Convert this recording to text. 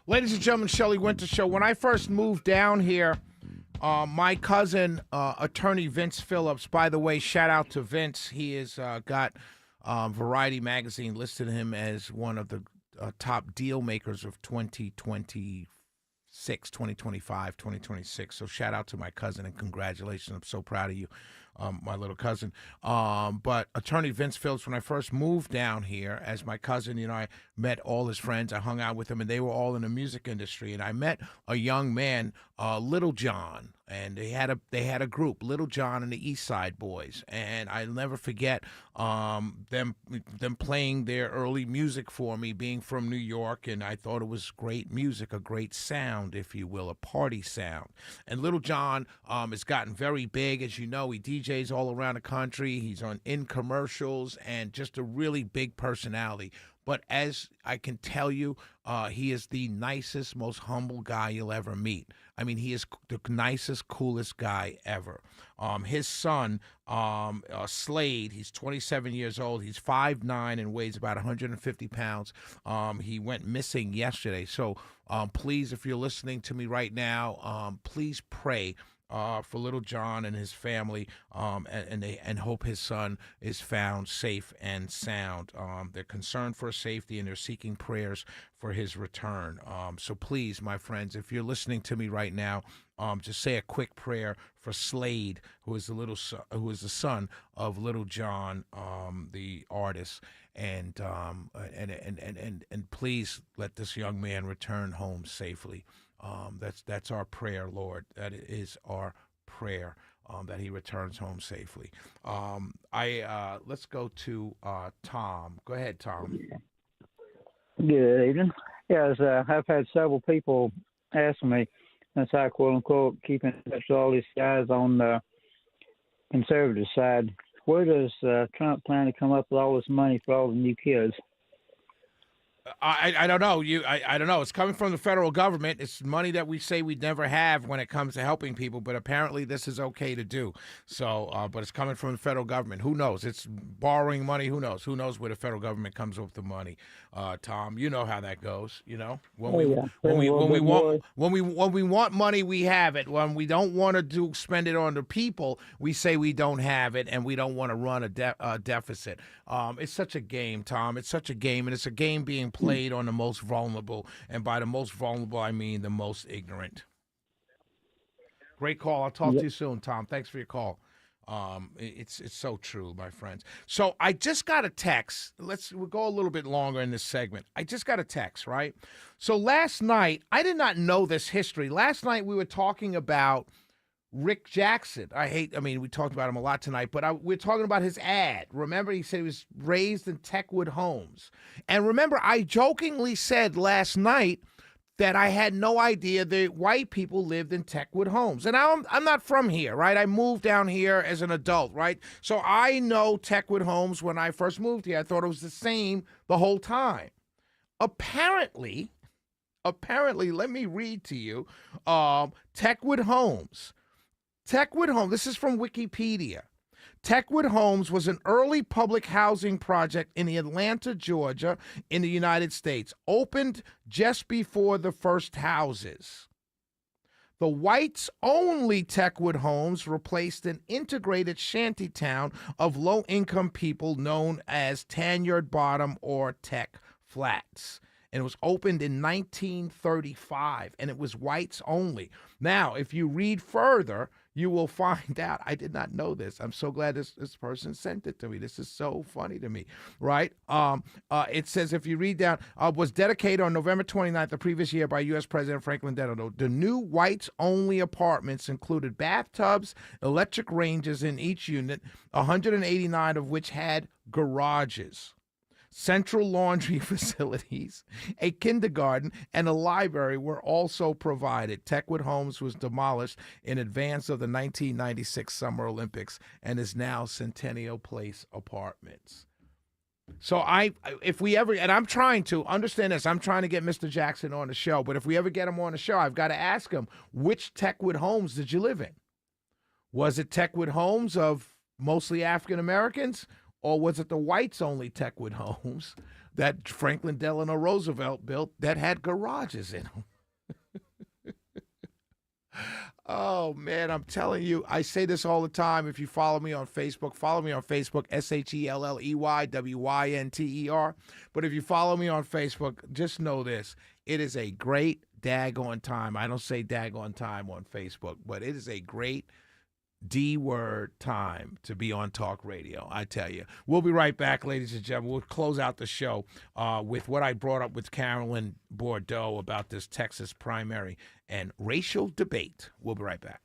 Ladies and gentlemen, Shelley Winter Show. When I first moved down here, my cousin, attorney Vince Phillips, by the way, shout out to Vince. He has got Variety Magazine listed him as one of the top deal makers of 2026, 2025, 2026. So shout out to my cousin and congratulations. I'm so proud of you, my little cousin. But attorney Vince Phillips, when I first moved down here as my cousin, I met all his friends. I hung out with them, and they were all in the music industry. And I met a young man, Lil Jon, and they had a group, Lil Jon and the East Side Boys. And I'll never forget them playing their early music for me, being from New York, and I thought it was great music, a great sound, if you will, a party sound. And Lil Jon has gotten very big, as you know. He DJs all around the country. He's in commercials and just a really big personality. But as I can tell you, he is the nicest, most humble guy you'll ever meet. I mean, he is the nicest, coolest guy ever. His son, Slade, he's 27 years old. He's 5'9" and weighs about 150 pounds. He went missing yesterday. So please, if you're listening to me right now, please pray for Lil Jon and his family, and hope his son is found safe and sound. They're concerned for his safety, and they're seeking prayers for his return. So please, my friends, if you're listening to me right now, just say a quick prayer for Slade, who is the son of Lil Jon, the artist, and please let this young man return home safely. That's our prayer, Lord. That is our prayer, that he returns home safely. Let's go to Tom. Go ahead, Tom. Good evening. Yes, I've had several people ask me, since I quote unquote keep in touch with all these guys on the conservative side, where does Trump plan to come up with all this money for all the new kids? I don't know. I don't know. It's coming from the federal government. It's money that we say we'd never have when it comes to helping people, but apparently this is okay to do. So, but it's coming from the federal government. Who knows? It's borrowing money. Who knows? Who knows where the federal government comes up with the money? Tom, you know how that goes. When we want money, we have it. When we don't want to spend it on the people, we say we don't have it, and we don't want to run a deficit. It's such a game, Tom. It's such a game, and it's a game being played on the most vulnerable, and by the most vulnerable, I mean the most ignorant. Great call. I'll talk to you soon, Tom. Thanks for your call. It's so true, my friends. So I just got a text. We'll go a little bit longer in this segment. I just got a text, right? So last night, I did not know this history. Last night we were talking about Rick Jackson. We talked about him a lot tonight, but we're talking about his ad. Remember, he said he was raised in Techwood Homes. And remember, I jokingly said last night that I had no idea that white people lived in Techwood Homes. And I'm not from here, right? I moved down here as an adult, right? So I know Techwood Homes. When I first moved here, I thought it was the same the whole time. Apparently, let me read to you, Techwood Homes. Techwood Homes, this is from Wikipedia. Techwood Homes was an early public housing project in Atlanta, Georgia, in the United States, opened just before the first houses. The whites-only Techwood Homes replaced an integrated shantytown of low-income people known as Tanyard Bottom or Tech Flats. And it was opened in 1935, and it was whites only. Now, if you read further, you will find out. I did not know this. I'm so glad this person sent it to me. This is so funny to me, right? It says, if you read down, was dedicated on November 29th the previous year by U.S. President Franklin Delano. The new whites-only apartments included bathtubs, electric ranges in each unit, 189 of which had garages, central laundry facilities, a kindergarten, and a library were also provided. Techwood Homes was demolished in advance of the 1996 Summer Olympics and is now Centennial Place Apartments. So if we ever, and I'm trying to understand this, I'm trying to get Mr. Jackson on the show, but if we ever get him on the show, I've got to ask him, which Techwood Homes did you live in? Was it Techwood Homes of mostly African Americans? Or was it the whites-only Techwood Homes that Franklin Delano Roosevelt built that had garages in them. Oh, man, I'm telling you, I say this all the time. If you follow me on Facebook, SHELLEYWYNTER. But if you follow me on Facebook, just know this. It is a great daggone time. I don't say daggone time on Facebook, but it is a great D-word time to be on talk radio, I tell you. We'll be right back, ladies and gentlemen. We'll close out the show with what I brought up with Carolyn Bordeaux about this Texas primary and racial debate. We'll be right back.